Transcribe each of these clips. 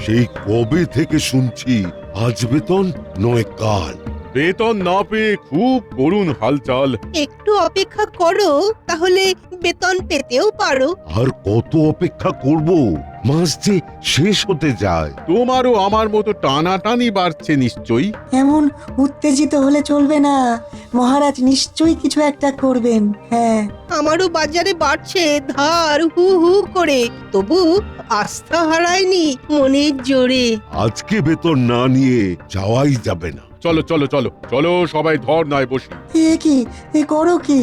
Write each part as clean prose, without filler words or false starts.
সেই কবে থেকে শুনছি আজ বেতন নয় কাল। বেতন না পেয়ে খুব করুণ হালচাল। একটু অপেক্ষা করো, তাহলে বেতন পেতেও পারো। আর কত অপেক্ষা করব? মাস যে শেষ হতে যায়। তোমারও আমার মতো টানাটানি বাড়ছে নিশ্চয়ই। এমন উত্তেজিত হলে চলবে না, মহারাজ নিশ্চয়ই কিছু একটা করবেন। হ্যাঁ, আমারও বাজারে বাড়ছে ধার হু হু করে, তবু আস্থা হারায়নি মনের জোরে। আজকে বেতন না নিয়ে যাওয়াই যাবে না। চলো চলো চলো চলো, সবাই ধর্নায় বসি। এ কি, এ করো কি?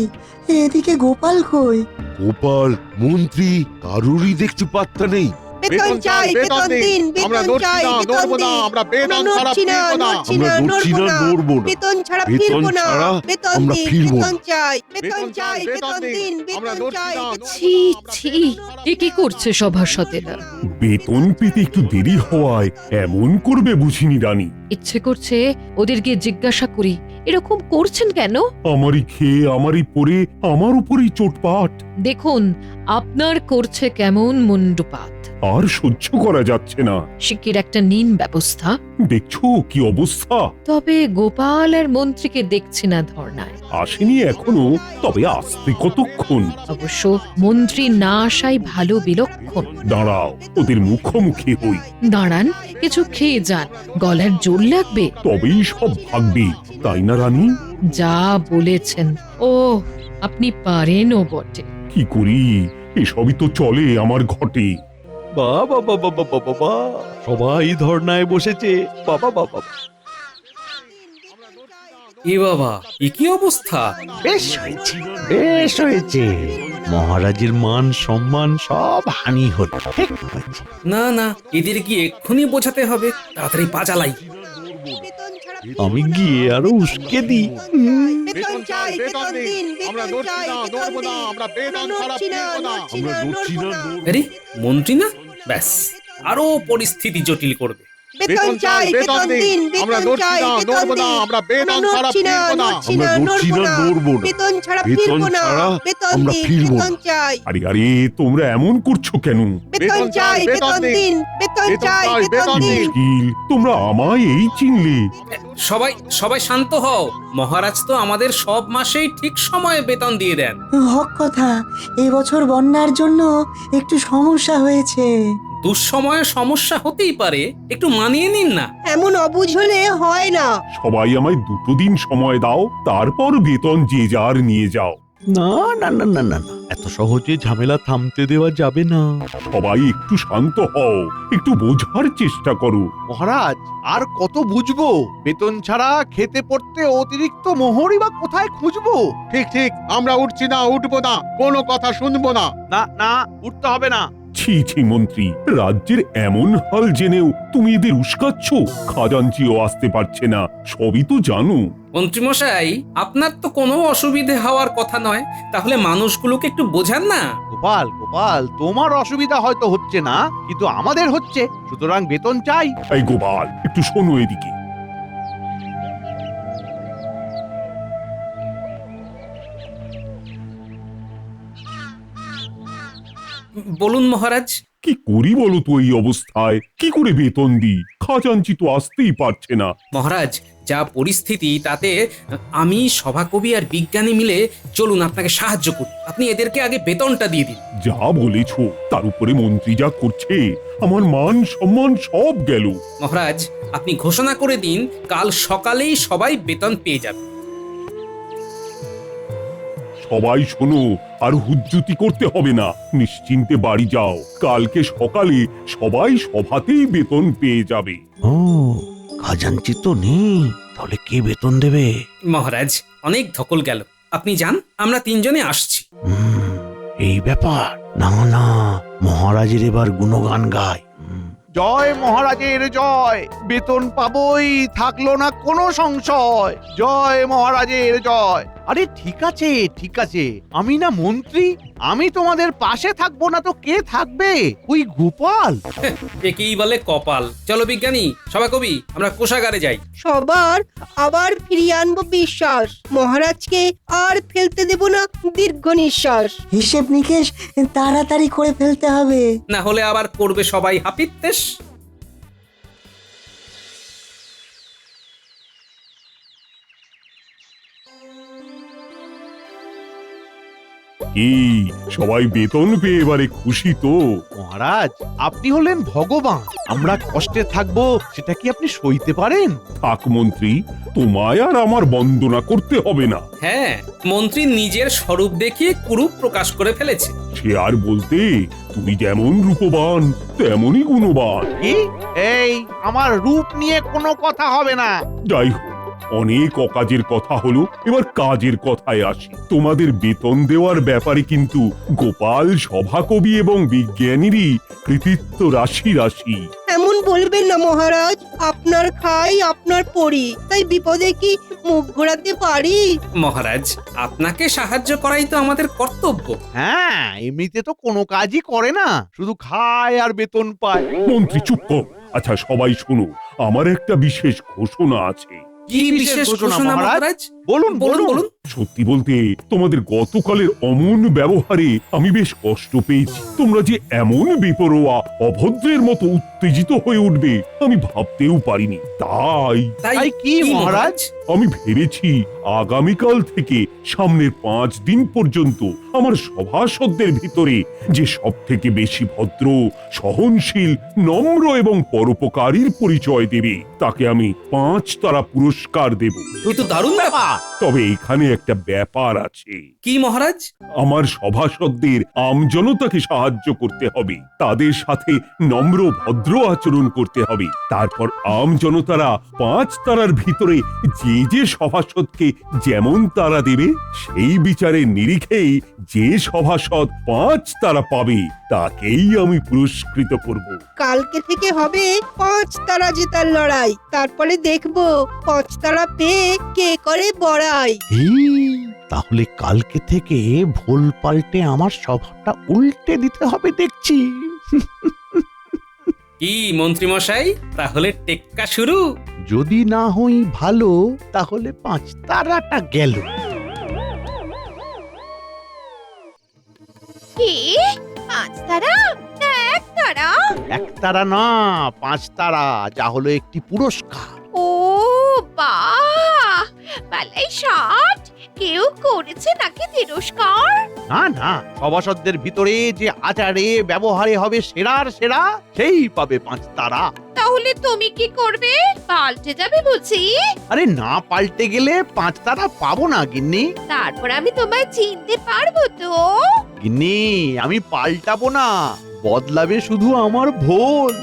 এদিকে গোপাল কই? গোপাল, মন্ত্রী কারুরই দেখছি পাত্তা নেই। বেতন চাই, বেতন দিন, আমরা বেতন নড়ছি চাই, না, বেতন নড়বো না, দিন। আমরা বেতন ছাড়া নড়ছি না, ফিরবো না। নড়ছি আমরা না, নড়ছি না, নড়বো না। নড়বো না। বেতন ছাড়া বেতন ফিরবো না। ছাড়া বেতন আমরা দিন, ফিরবো না। বেতন চাই, বেতন বেতন চাই, চাই, বেতন বেতন দিন, দিন। আমরা বেতন নড়ছি চাই। না, বেতন- ছি ছি, এ কি করছে সভাসদেরা? বেতন পেতে একটু দেরি হওয়ায় এমন করবে বুঝিনি রানী। ইচ্ছে করছে ওদেরকে জিজ্ঞাসা করি, এরকম করছেন কেন? আমারই খেয়ে আমারই পরে আমার উপরই চোটপাট। দেখুন, আপনার করছে কেমন মুন্ডুপাত। আর সহ্য করা যাচ্ছে না। শিগগির একটা নিন ব্যবস্থা। দেখছো কি অবস্থা? তবে গোপাল আর মন্ত্রীকে দেখছি না ধর্নায়। আসেনি এখনো, তবে আসতে কতক্ষণ? অবশ্য মন্ত্রী না আসাই ভালো বিলক্ষণ। দাঁড়াও, ওদের মুখোমুখি হই, দাঁড়ান, কিছু খেয়ে যান, গলার জোর লাগবে। তবেই সব ভাগবে, তাই না রানী? যা বলেছেন। ও, আপনি পারেনও বটে। কি করি, এসবই তো চলে আমার ঘটে। বাবা বাবা বাবা বাবা, সবাই ধর্নায় বসেছে। বাবা বাবা, এ বাবা, এ কি অবস্থা? বেশ হয়েছে, বেশ হয়েছে। মহারাজের মান সম্মান সব হানি হলো। ঠিক হয়েছে। না না, এদের কি এক্ষুনি বোঝাতে হবে? তাড়াতাড়ি পা চালাই। বেতন ছাড়া আমি ফিরবো না। গিয়ে আরো উস্কে দিই। বেতন চাই, বেতন দিন, আমরা বেতন নড়ছি চাই, না, বেতন নড়বো না, দিন। আমরা বেতন ছাড়া নড়ছি না, ফিরবো না। নড়ছি আমরা না, নড়ছি না, নড়বো না। নড়বো না। আরে, মন্ত্রী না? ব্যাস, আরো পরিস্থিতি জটিল করবে। বেতন চাই, বেতন দিন, আমরা বেতন নড়ছি চাই, না, বেতন নড়বো না, দিন। আমরা বেতন ছাড়া নড়ছি না, ফিরবো না। নড়ছি আমরা না, নড়ছি নড়বো না, না। নড়বো না। বেতন ছাড়া বেতন ফিরবো না। ছাড়া বেতন আমরা দিন, ফিরবো না। বেতন চাই। আরে আরে, তোমরা এমন করছো কেন? বেতন চাই, বেতন দিন, বেতন বেতন চাই, চাই, বেতন বেতন দিন। দিন। মুশকিল, তোমরা আমায় এই চিনলে? সবাই সবাই শান্ত হও। মহারাজ তো আমাদের সব মাসেই ঠিক সময়ে বেতন দিয়ে দেন। হক কথা, এবছর বন্যার জন্য একটু সমস্যা হয়েছে। দুঃসময়ে সমস্যা হতেই পারে, একটু মানিয়ে নিন না। এমন অবুঝ হলে হয় না। সবাই আমায় 2 দিন সময় দাও, তারপর বেতন যে যার নিয়ে যাও। না না না না না না, এত সহজে ঝামেলা থামতে দেওয়া যাবে না। সবাই একটু শান্ত হও, একটু বোঝার চেষ্টা করো। মহারাজ, আর কত বুঝবো? বেতন ছাড়া খেতে পড়তে অতিরিক্ত মোহরই বা কোথায় খুঁজবো? ঠিক ঠিক, আমরা উঠছি না, উঠবো না, কোনো কথা শুনবো না। না না, উঠতে হবে না। ছি ছি মন্ত্রী, রাজ্যের এমন হাল জেনেও তুমি এদের উস্কাচ্ছ। খাজাঞ্চিও আসতে পারছে না, সবই তো জানো। মন্ত্রীমশাই, আপনার তো কোনো অসুবিধে হওয়ার কথা নয়, তাহলে মানুষগুলোকে একটু বোঝান না। গোপাল গোপাল, তোমার অসুবিধা হয়তো হচ্ছে না, কিন্তু আমাদের হচ্ছে। সুতরাং বেতন চাই। এই গোপাল, একটু শোনো এদিকে। বলুন মহারাজ। কি করি বলো তো এই অবস্থায়? কি করে বেতন দিই? খাজাঞ্চি তো আসতেই পারছে না। মহারাজ, যা পরিস্থিতি তাতে আমি, সভাকবি আর বিজ্ঞানী মিলে চলুন আপনাকে সাহায্য করি। আপনি এদেরকে আগে বেতনটা দিয়ে দিন। যা বলেছ, তার উপরে মন্ত্রী যা করছে, আমার মান সম্মান সব গেল। মহারাজ, আপনি ঘোষণা করে দিন, কাল সকালেই সবাই বেতন পেয়ে যাবে। সবাই শোনো, আর হুজ্জুতি করতে হবে না, নিশ্চিন্তে বাড়ি যাও। কালকে সকালে সবাই সভাতেই বেতন পেয়ে যাবে। ও, খাজাঞ্চি তো নেই, তাহলে কে বেতন দেবে? মহারাজ, অনেক ধকল গেল, আপনি যান, আমরা 3 জনে আসছি। এই ব্যাপার। না না, মহারাজের এবার গুণগান গায়। জয় মহারাজের জয়। বেতন পাবই, থাকলো না কোনো সংশয়। জয় মহারাজের জয়। আরে ঠিক আছে, ঠিক আছে, আমি না মন্ত্রী, আমি তোমাদের পাশে থাকবো না তো কে থাকবে? ওই গোপাল। একেই বলে কপাল। চলো বিজ্ঞানী, সভাকবি, আমরা কোষাগারে যাই। সবার আবার ফিরিয়ে আনবো বিশ্বাস। মহারাজকে আর ফেলতে দেব না দীর্ঘ নিঃশ্বাস। হিসেব নিকেশ তাড়াতাড়ি করে ফেলতে হবে। না হলে আবার করবে সবাই হাপিত্তেশ। কি সবাই বেতন পেয়ে এবারে খুশি তো? মহারাজ আপনি হলেন ভগবান, আমরা কষ্টে থাকবো সেটা কি আপনি সইতে পারেন? থাক মন্ত্রী, তোমায় আর আমার বন্দনা করতে হবে না। হ্যাঁ, মন্ত্রী নিজের স্বরূপ দেখিয়ে কুরূপ প্রকাশ করে ফেলেছে। সে আর বলতে, তুমি যেমন রূপবান তেমনই গুণবান। কি? এই আমার রূপ নিয়ে কোনো কথা হবে না। যাই হোক, অনেক অকাজের কথা হলো, এবার কাজের কথায় আসি। তোমাদের বেতন দেওয়ার ব্যাপারে কিন্তু গোপাল, সভাকবি এবং বিজ্ঞানীরই কৃতিত্ব রাশি রাশি। এমন বলবেন না মহারাজ, আপনার খাই আপনার পড়ি, তাই বিপদে কি মুখ ঘোরাতে পারি? মহারাজ, আপনাকে সাহায্য করাই তো আমাদের কর্তব্য। হ্যাঁ, এমনিতে তো কোনো কাজই করে না, শুধু খায় আর বেতন পায়। মন্ত্রী চুপ কর। আচ্ছা সবাই শোনো, আমার একটা বিশেষ ঘোষণা আছে। কি বিশেষ ঘোষণা মহারাজ? বলুন বলুন বলুন। সত্যি বলতে, তোমাদের গতকালের অমন ব্যবহারে আমি বেশ কষ্ট পেয়েছি। তোমরা যে এমন বেপরোয়া অভদ্রের মতো উত্তেজিত হয়ে উঠবে আমি ভাবতেও পারিনি। তাই কি মহারাজ? আমি ভেবেছি আগামীকাল থেকে সামনের 5 দিন পর্যন্ত আমার সভাসদদের ভিতরে যে সব থেকে বেশি ভদ্র, সহনশীল, নম্র এবং পরোপকারীর পরিচয় দেবে তাকে আমি 5 তারা পুরস্কার দেব। তুই তো দারুণ ব্যাপার। তবে এখানে একটা ব্যাপার আছে। কি মহারাজ? আমার সভাসদদের আমজনতাকে সাহায্য করতে হবে, তাদের সাথে নম্র ভদ্র আচরণ করতে হবে। তারপর আমজনতারা 5 তারার ভিতরে যে যে সভাসদকে যেমন তারা দেবে সেই বিচারের নিরিখেই যে সভাসদ 5 তারা পাবে তাকেই আমি পুরস্কৃত করব। কালকে থেকে হবে 5 তারা জেতার লড়াই, তারপরে দেখবো 5 তারা পেয়ে কে করে বড়াই। তাহলে কালকে থেকে ভুল পাল্টে আমার স্বভাবটা উল্টে দিতে হবে দেখছি। কি মন্ত্রী মশাই, তাহলে টেক্কা শুরু? যদি না হই ভালো তাহলে 5 তারাটা গেল। কি? 5 তারা? 1 তারা? 1 তারা না, 5 তারা, যা হলো একটি পুরস্কার। ও বাহ! বালাই ষাট! কেউ করেছে নাকি তিরস্কার? না না, সভাসদদের ভিতরে যে আচারে ব্যবহারে হবে সেরার সেরা, সেই পাবে 5 তারা। তাহলে তুমি কি করবে? পাল্টে যাবে বুঝি? আরে না, পাল্টে গেলে 5 তারা পাবো না গিন্নি। তারপর আমি তোমায় চিনতে পারবো তো? গিন্নি, আমি পাল্টাবো না, বদলাবে শুধু আমার ভোল।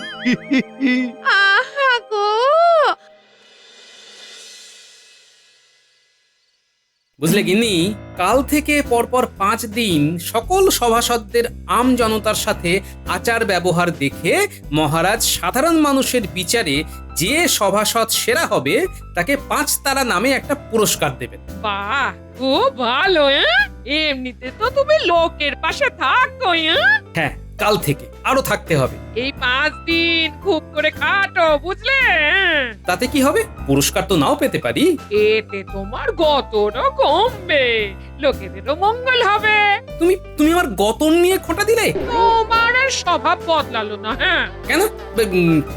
আহা গো! বুঝলে গিন্নি, কাল থেকে পরপর 5 দিন সকল সভাসদদের আম জনতার সাথে আচার ব্যবহার দেখে মহারাজ সাধারণ মানুষের বিচারে যে সভাসদ সেরা হবে তাকে 5 তারা নামে একটা পুরস্কার দেবেন। বাহ, খুব ভালো। এমনিতে তো তুমি লোকের পাশে থাকো। হ্যাঁ, কাল থেকে আরো থাকতে হবে। এই 5 দিন খুব করে খাটো, বুঝলে? তাতে কি হবে? পুরস্কার তো নাও পেতে পারি। এতে তোমার গতটা কমবে, লোকেদেরও মঙ্গল হবে। তুমি আমার গতন নিয়ে খোঁটা দিলে। তোমার আর স্বভাব বদলালো না। হ্যাঁ, কেন?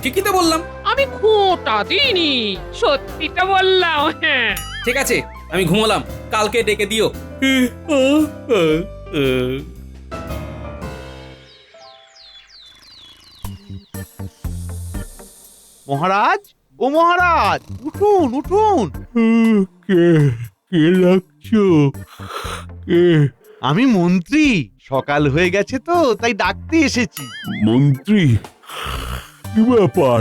ঠিকই তো বললাম। আমি খোঁটা দিইনি, সত্যিটা বললাম। হ্যাঁ, ঠিক আছে, আমি ঘুমোলাম, কালকে ডেকে দিও। মহারাজ, ও মহারাজ, উঠুন উঠুন। কে কে লাগছো? কে? আমি মন্ত্রী, সকাল হয়ে গেছে তো তাই ডাকতে এসেছি। মন্ত্রী? কি ব্যাপার,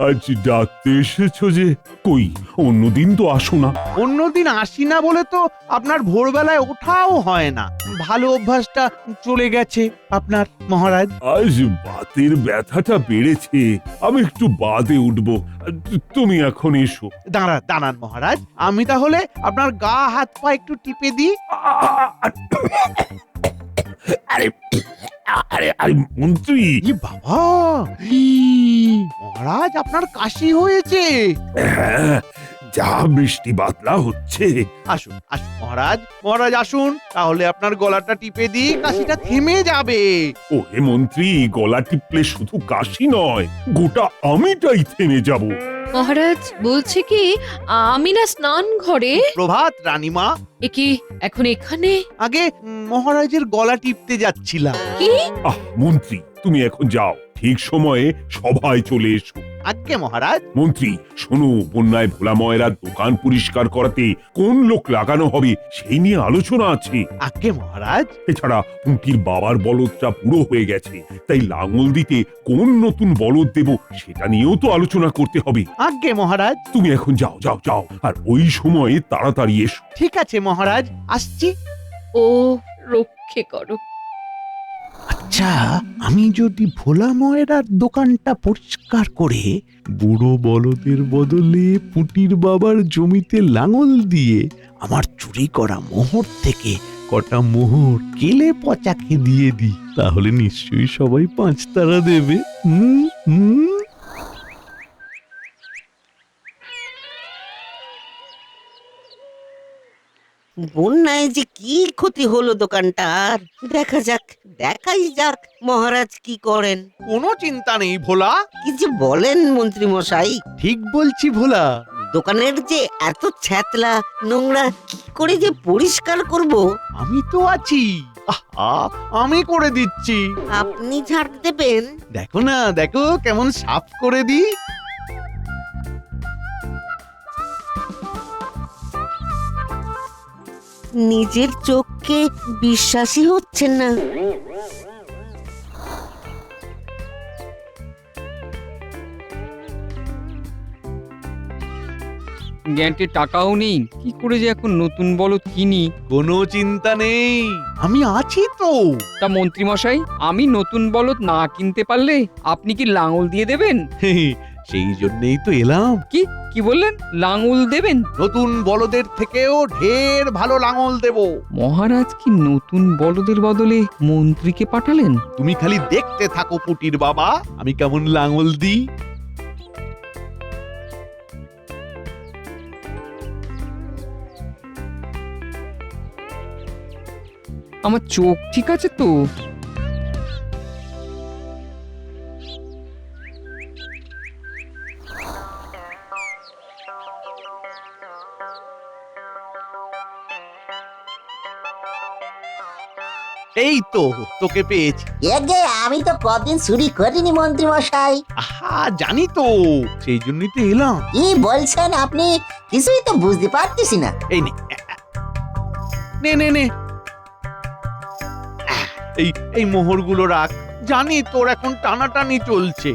আজ ডাকতে এসেছো যে? কই, অন্যদিন তো আসো না। অন্যদিন আসি না বলে তো আপনার ভোরবেলায় ওঠাও হয় না, ভালো অভ্যাসটা চলে গেছে আপনার মহারাজ। আজ বাতের ব্যথাটা বেড়েছে, আমি একটু বাদে উঠবো, তুমি এখন এসো। দাঁড়ান মহারাজ, আমি তাহলে আপনার গা হাত পা একটু টিপে দিই। আরে আরে আরে মন্ত্রী! বাবা, মহারাজ আপনার কাশি হয়েছে। হ্যাঁ, যা বৃষ্টি বাদলা হচ্ছে। আসুন আসুন মহারাজ আসুন, তাহলে আপনার গলাটা টিপে দিই, কাশিটা থেমে যাবে। ও হে মন্ত্রী, গলা টিপলে শুধু কাশি নয়, গোটা আমিটাই থেমে যাব। মহারাজ বলছে কি আমি না স্নান ঘরে। প্রভাত রানীমা। এ কি এখন এখানে? আগে মহারাজের গলা টিপতে যাচ্ছিলাম। কি? আহ মন্ত্রী, তুমি এখন যাও, ঠিক সময়ে সভায় চলে এসো। আজ্ঞে মহারাজ। মন্ত্রী শোনো, বন্যায় ভোলা ময়রার দোকান পরিষ্কার করাতে কোন লোক লাগানো হবে সেই নিয়ে আলোচনা আছে। আজ্ঞে মহারাজ। এছাড়া পুঁটির বাবার বলদটা পুরো হয়ে গেছে, তাই লাঙল দিতে কোন নতুন বলদ দেব সেটা নিয়েও তো আলোচনা করতে হবে। আজ্ঞে মহারাজ। তুমি এখন যাও যাও যাও, আর ওই সময়ে তাড়াতাড়ি এসো। ঠিক আছে মহারাজ, আসছি। ও রক্ষে করো। আচ্ছা, আমি যদি ভোলা ময়রার দোকানটা পরিষ্কার করে বুড়ো বলদের বদলে পুটির বাবার জমিতে লাঙল দিয়ে আমার চুরি করা মোহর থেকে কটা মোহর কেলে পচাকে দিয়ে দিই, তাহলে নিশ্চয়ই সবাই 5 তারা দেবে। হুম হুম। বন্যায় যে কি ক্ষতি হলো দোকানটার, দেখাই যাক মহারাজ কি করেন। কোনো চিন্তা নেই ভোলা। কি যে বলেন মন্ত্রী মশাই, ঠিক বলছি ভোলা। দোকানের যে এত ছ্যাতলা নোংরা কি করে যে পরিষ্কার করব? আমি তো আছি, আমি করে দিচ্ছি। আপনি ঝাড় দেবেন? দেখো না, দেখো কেমন সাফ করে দিই। নিজের চোখকে বিশ্বাসই হচ্ছে না। গ্যান্টের টাকাও নেই, কি করে যে এখন নতুন বলদ কিনি। কোনো চিন্তা নেই, আমি আছি তো। তা মন্ত্রী মশাই, আমি নতুন বলদ না কিনতে পারলে আপনি কি লাঙল দিয়ে দেবেন? সেই জন্যই তো এলাম। কি বললেন? লাঙল দেবেন? নতুন বলদের থেকেও ঢের ভালো লাঙল দেব। মহারাজ কি নতুন বলদের বদলে মন্ত্রীকে পাঠালেন? তুমি খালি দেখতে থাকো পুটির বাবা, আমি কেমন লাঙল দিই। আমার চোখ ঠিক আছে তো? এই তো তোকে পেয়েছি। আমি তো কদিন চুরি করিনি মন্ত্রী মশাই। আহা, জানি তো, সেই জন্যই তো এলাম। কি বলছেন আপনি? কিছুই তো বুঝতে পারতেছি না। এই নে নে নে নে, এই মোহরগুলো রাখ। জানি তোর এখন টানাটানি চলছে।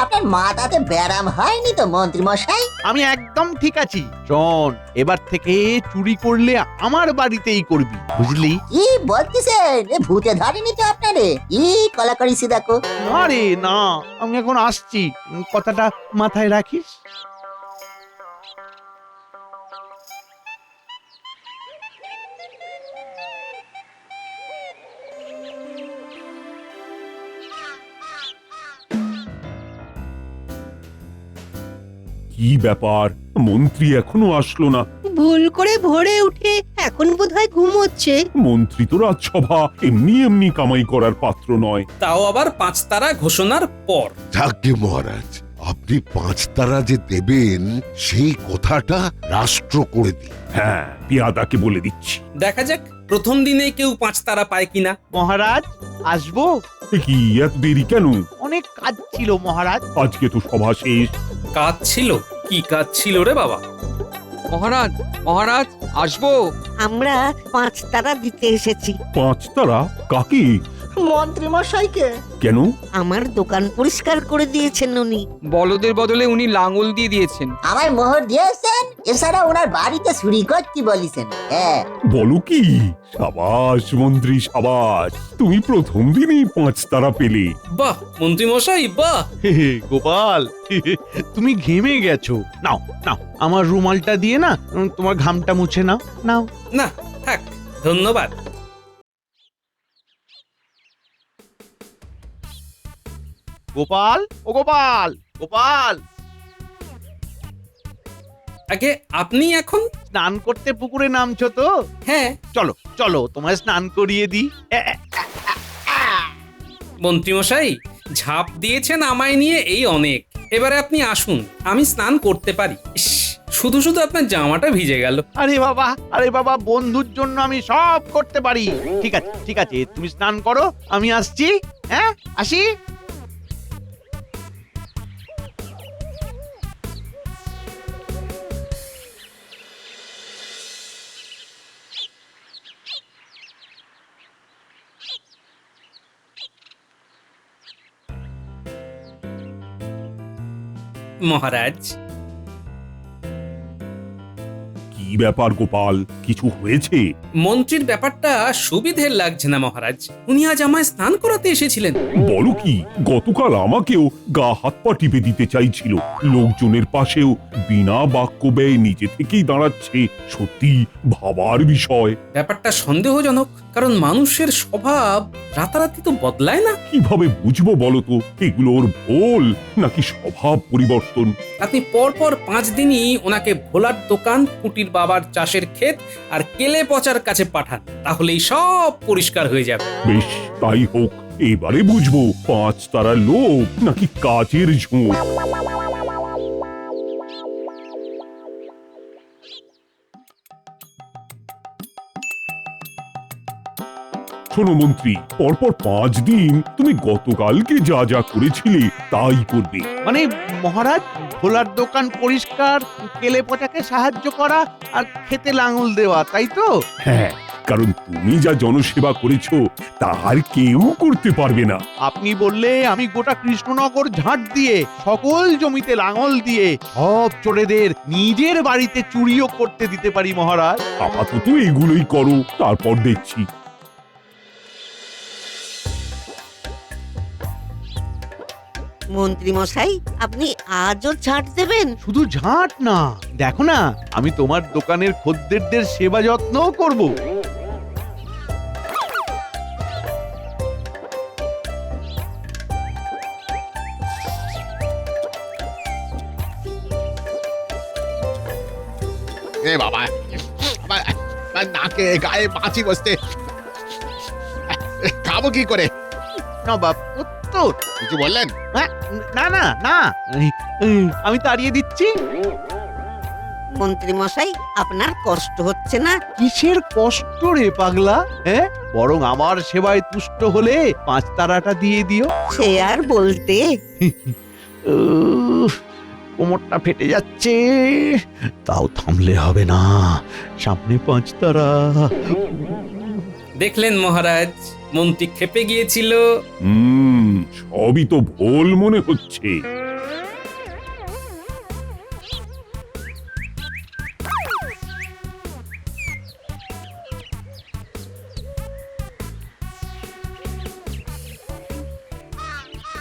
আপনার মাথাতে ব্যারাম হয়নি তো মন্ত্রী মশাই? আমি একদম ঠিক আছি। শোন, এবার থেকে চুরি করলে আমার বাড়িতেই করবি, বুঝলি? কি বলতেছেন? ভূতে ধরেনি তো আপনারে? কি কলা করিছি দেখো। না রে না, আমি এখন আসছি, কথাটা মাথায় রাখিস। কি ব্যাপার, মন্ত্রী এখনো আসলো না? ভুল করে ভোরে উঠে এখন বোধহয় ঘুমোচ্ছে। মন্ত্রী তো রাজসভা এমনি এমনি কামাই করার পাত্র নয়। তাও আবার 5 তারা ঘোষণার পর। যাকে মহারাজ, আপনি 5 তারা যে দেবেন সেই কথাটা রাষ্ট্র করে দিন। হ্যাঁ, পিয়াদাকে বলে দিচ্ছি। দেখা যাক প্রথম দিনে কেউ 5 তারা পায় কিনা। মহারাজ আসবো? কি এত দেরি কেন? অনেক কাজ ছিল মহারাজ। আজকে তো সভা শেষ। কাজ ছিল? কি কাজ ছিল রে বাবা? মহারাজ, মহারাজ আসবো? আমরা 5 তারা দিতে এসেছি। 5 তারা? কাকে? মন্ত্রী মশাইকে। কেন? আমার দোকান পরিষ্কার করে দিয়েছেন উনি। বলদের বদলে উনি লাঙল দিয়ে দিয়েছেন। আমার মোহর দিয়েছেন, এছাড়া ওনার বাড়িতে চুরি করতে বলেছেন। বলো কি? সাবাস মন্ত্রী, সাবাস, তুমি প্রথম দিনই 5 তারা পেলে। বাহ মন্ত্রী মশাই, বাহ। গোপাল, তুমি ঘেমে গেছো। নাও নাও, আমার রুমালটা দিয়ে না তোমার ঘামটা মুছে নাও। নাও। না থাক, ধন্যবাদ। গোপাল, ও গোপাল, গোপাল। আগে আপনি এখন স্নান করতে পুকুরে নামছো তো? হ্যাঁ। চলো চলো, তোমায় স্নান করিয়ে দিই। মন্ত্রী মশাই ঝাঁপ দিয়েছেন আমায় নিয়ে, এই অনেক। এবারে আপনি আসুন, আমি স্নান করতে পারি। ইস, শুধু শুধু আপনার জামাটা ভিজে গেল। আরে বাবা বন্ধুর জন্য আমি সব করতে পারি। ঠিক আছে তুমি স্নান করো, আমি আসছি। হ্যাঁ, আসি। মহারাজ, কি ব্যাপার গোপাল, কিছু হয়েছে? মন্ত্রীর ব্যাপারটা সুবিধের লাগছে না মহারাজ। উনি আজ আমায় স্নান করাতে এসেছিলেন। বলো কি, গতকাল আমাকেও গা হাত পা টিপে দিতে চাইছিল। লোকজনের পাশেও বিনা বাক্য ব্যয়ে নিজে থেকেই দাঁড়াচ্ছে। সত্যি ভাবার বিষয়। ব্যাপারটা সন্দেহজনক, কারণ মানুষের স্বভাব রাতারাতি তো বদলায় না। কিভাবে বুঝবো বলো তো, এগুলো ওর ভুল নাকি স্বভাব পরিবর্তন? আপনি পরপর 5 দিনই ওনাকে ভোলার দোকান, পুটির বাবার চাষের ক্ষেত আর কেলে পচার কাছে পাঠান, তাহলেই সব পরিষ্কার হয়ে যাবে। বেশ, তাই হোক। এবারে বুঝবো 5 তারা লোভ নাকি কাজের ঝোঁক। শোনো মন্ত্রী, পরপর 5 দিন তুমি গতকালকে যা যা করেছিলে তাই করবে। মানে মহারাজ, ভোলার দোকান পরিষ্কার, কেলে পচাকে সাহায্য করা আর খেতে লাঙল দেওয়া, তাই তো? হ্যাঁ, কারণ তুমি যা জনসেবা করেছো তার কেউ করতে পারবে না। আপনি বললে আমি গোটা কৃষ্ণনগর ঝাঁট দিয়ে, সকল জমিতে লাঙল দিয়ে, সব চোরেদের নিজের বাড়িতে চুরিও করতে দিতে পারি মহারাজ। আপাতত এগুলোই করো, তারপর দেখছি। মন্ত্রী মশাই, আপনি আজও ঝাঁট দেবেন? শুধু ঝাঁট না, দেখো না, আমি তোমার দোকানের খদ্দেরদের সেবা যত্নও করব। এ বাবা, নাকে গায়ে মাছি বসতে, খাবো কি করে? নবাব উত্তর কিছু বললেন? না না না, আমি তাড়িয়ে দিচ্ছি। মন্ত্রী মশাই, আপনার কষ্ট হচ্ছে না? কিসের কষ্ট রে পাগলা? হ্যাঁ, বরং আমার সেবায় তুষ্ট হলে 5 তারাটা দিয়ে দিও। সে আর বলতে। কোমরটা ফেটে যাচ্ছে, তাও থামলে হবে না, সামনে 5 তারা। দেখলেন মহারাজ, মন্ত্রী ক্ষেপে গিয়েছিল। সবই তো ভুল মনে হচ্ছে।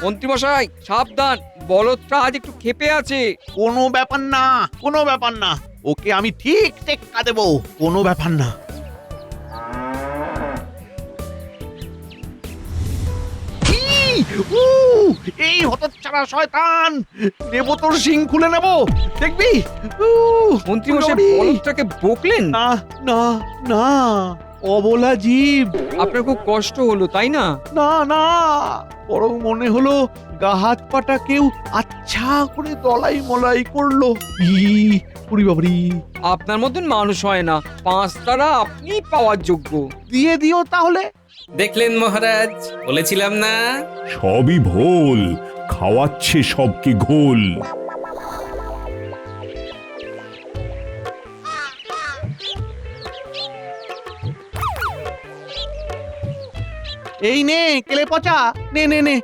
মন্ত্রীমশাই সাবধান, বলদটা আজ একটু ক্ষেপে আছে। কোনো ব্যাপার না, কোনো ব্যাপার না, ওকে আমি ঠিক টেক্কা দেবো, কোনো ব্যাপার না। এই হতচ্ছাড়া শয়তান, নেব তোর শিং খুলে নেব, দেখবি? মন্ত্রীমশাই বলদটাকে বকলেন? না না না, অবলা জীব। আপনার খুব কষ্ট হলো, তাই না? না না, বরং মনে হলো গা হাত পাটা কেউ আচ্ছা করে দলাই মলাই করলো। পুরি বাবরি, আপনার মতন মানুষ হয় না, 5 তারা আপনি পাওয়ার যোগ্য। দিয়ে দিও তাহলে। দেখলেন মহারাজ, বলেছিলাম না? সবই ভুল, খাওয়াচ্ছে সবকে ঘোল। এই নে কেলে পচা, নে নে নে,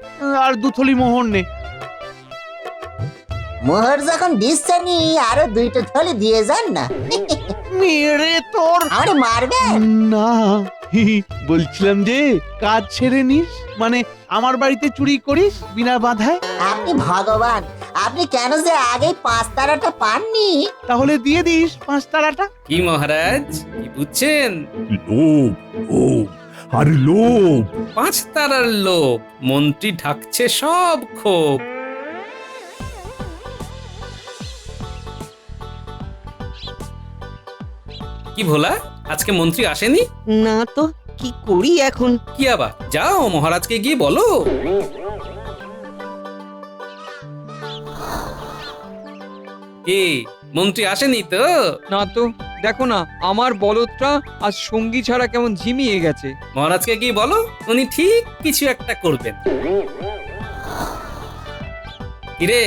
আর 2 থলি মোহর নে। মোহর যখন দিচ্ছেন আরো 2টো থলি দিয়ে যান না। মেরে তোর আমারে মারবে না, বলছিলাম যে কাজ ছেড়ে নিস, মানে আমার বাড়িতে চুরি করিস বিনা বাধায়। আপনি ভগবান, আপনি কেন যে আগে 5 তারাটা পাননি? তাহলে দিয়ে দিস 5 তারাটা। কি মহারাজ, কি বুঝছেন? লোভ, লোভ আর লোভ। 5 তারার লোভ, মন্ত্রী ঢাকছে সব ক্ষোভ। কি ভোলা, আজকে মন্ত্রী আসেনি? না তো, কি করি এখন? কি আবার, যাও মহারাজকে গিয়ে বলো। কে মন্ত্রী আসেনি তো? না তো, দেখো না আমার বলদটা আজ সঙ্গী ছাড়া কেমন ঝিমিয়ে গেছে। মহারাজকে কি বলো, উনি ঠিক কিছু একটা করবেন। কিরে,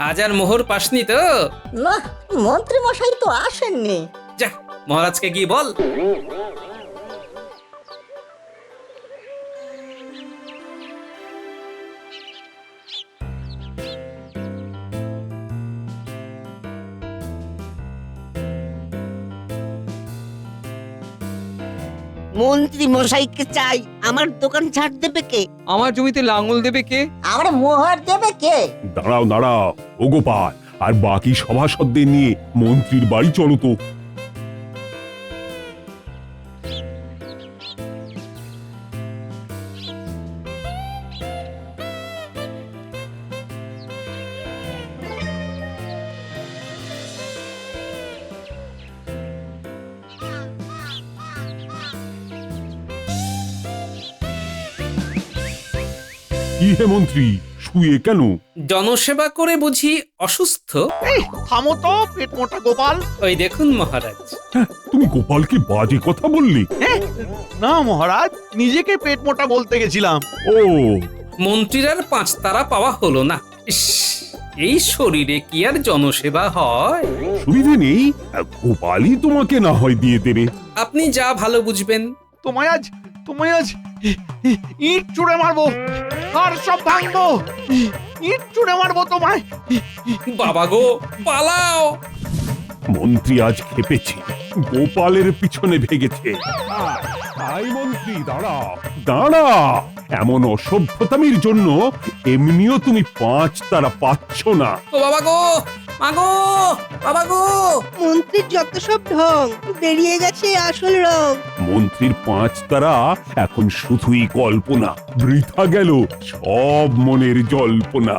আজ আর মোহর পাসনি তো? না, মন্ত্রী মশাই তো আসেননি। যা, মহারাজকে কি বল। মন্ত্রী মশাইকে চাই, আমার দোকান ছাড় দেবে কে? আমার জমিতে লাঙল দেবে কে? আমার মোহর দেবে কে? দাঁড়াও দাঁড়াও, ও গোপাল আর বাকি সভাসদদের নিয়ে মন্ত্রীর বাড়ি চলো তো। কি হে মন্ত্রী, শুয়ে কেন? জনসেবা করে বুঝি অসুস্থ? এই থামো তো পেট মোটা গোপাল। ওই দেখুন মহারাজ। হ্যাঁ, তুমি গোপালকে বাজে কথা বললে? না মহারাজ, নিজেকে পেট মোটা বলতে গেছিলাম। ও, মন্ত্রীর আর 5 তারা পাওয়া হলো না। ইস, এই শরীরে কি আর জনসেবা হয়? সুবিধে নেই, গোপালই তোমাকে না হয় দিয়ে দেবে। আপনি যা ভালো বুঝবেন। তোমায় আজ ইট ছুঁড়ে মারবো, আর সব ভাঙবো। ইট ছুঁড়ে মারবো তোমায়। বাবা গো, পালাও। মন্ত্রী আজ খেপেছে, গোপালের পিছনে ভেগেছে। তাই মন্ত্রী দাঁড়া দাঁড়া, এমন অসভ্যতামির জন্য এমনিও তুমি 5 তারা পাচ্ছ না। ও বাবা গো, মাগো, বাবা গো। মন্ত্রীর যত সব ঢং, বেরিয়ে গেছে আসল রং। মন্ত্রীর 5 তারা এখন শুধুই কল্পনা, বৃথা গেল সব মনের জল্পনা।